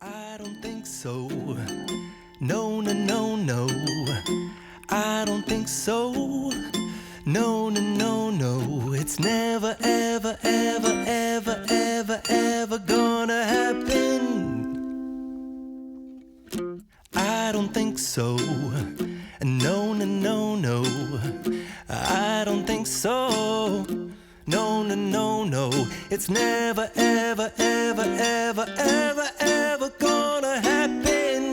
I don't think so. No, no, no, no. I don't think so. No, no, no, no. It's never, ever, ever, ever, ever, ever gonna happen. I don't think so. No, no, no, no. I don't think so. No, no, no, no. It's never, ever, ever, ever, ever, ever gonna happen.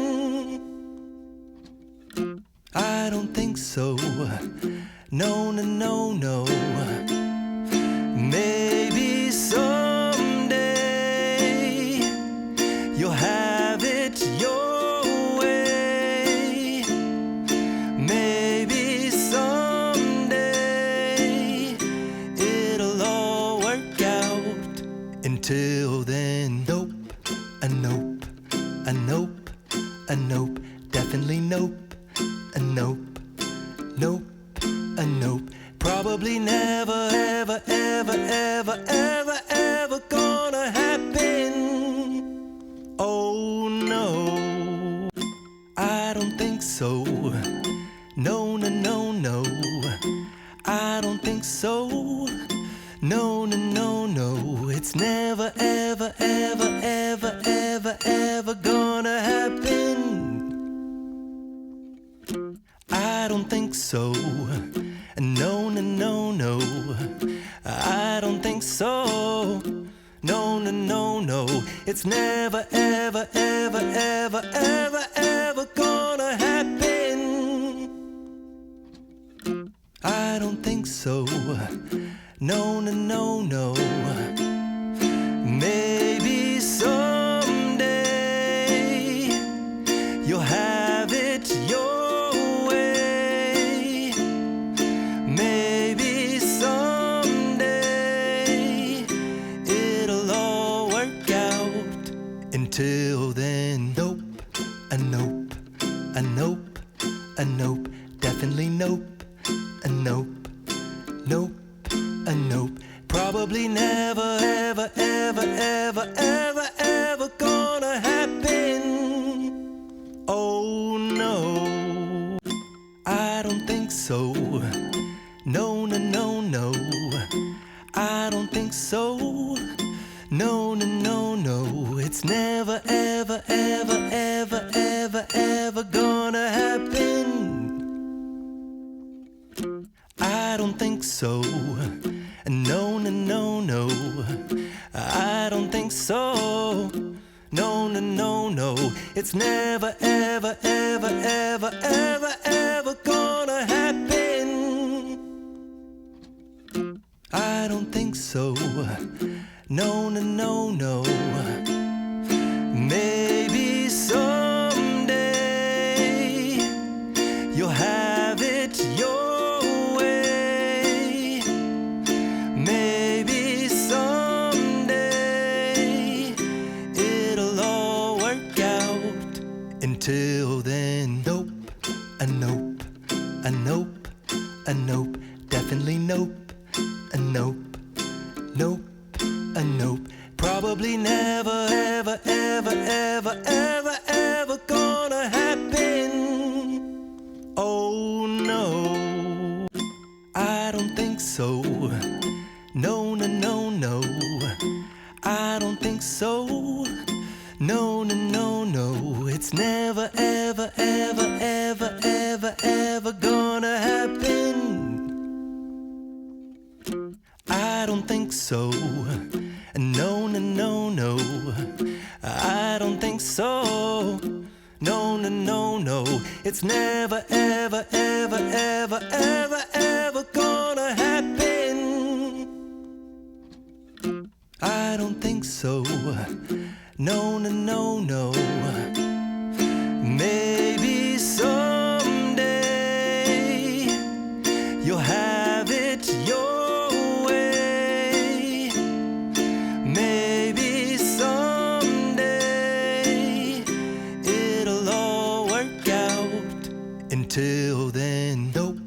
I don't think so. No, no, no, no. Maybe someday you'll have it your way. Maybe someday it'll all work out. Until then, nope, a nope, a nope, a nope, definitely nope, a nope, nope, a nope. Probably never, ever, ever, ever, ever, ever gonna happen. Oh no, I don't think so. No, no, no, no. I don't think so. No, no, no, no. It's never, ever, ever, ever, ever, ever gonna happen. I don't think so. No, no, no, no. I don't think so. No, no, no, no. It's never, ever, ever, ever, ever, ever gonna happen. I don't think so. No, no, no, no. Maybe someday you'll have it your way. Maybe someday it'll all work out. Until then, nope, a nope, a nope, a nope, definitely nope, a nope, nope, a nope. Probably never, ever, ever, ever, ever, ever gonna happen. Oh no, I don't think so. No, no, no, no. I don't think so. No, no, no, no. It's never, ever, ever, ever, ever, ever gonna happen. I don't think so. No, no, no, no. I don't think so. No, no, no, no. It's never, ever, ever, ever, ever, ever gonna happen. I don't think so. No, no, no, no. Maybe someday you'll have it your way. Maybe someday it'll all work out. Until then, nope, a nope, a nope, a nope, definitely nope, a nope, nope, a nope. Probably never, ever, ever, ever, ever, ever gonna happen. Oh no, I don't think so. No, no, no, no. I don't think so. No, no, no, no. It's never, ever, ever, ever, ever, ever gonna happen. I don't think so. No, no, no, no. I don't think so. No, no, no, no. It's never, ever, ever, ever, ever, ever gonna happen. I don't think so. No, no, no, no. Maybe someday you'll have it your way. Maybe someday it'll all work out. Until then, nope,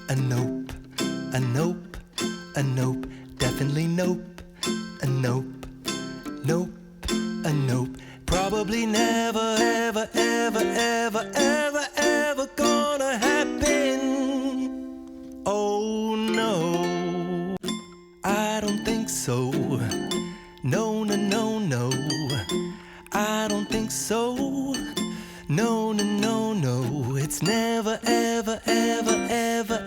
a nope, a nope, a nope, definitely nope, a nope, nope, a nope. probably never, ever, ever, ever, ever, ever gonna happen. Oh no, I don't think so. No, no, no, no, I don't think so. No, no, no, no, it's never, ever, ever, ever,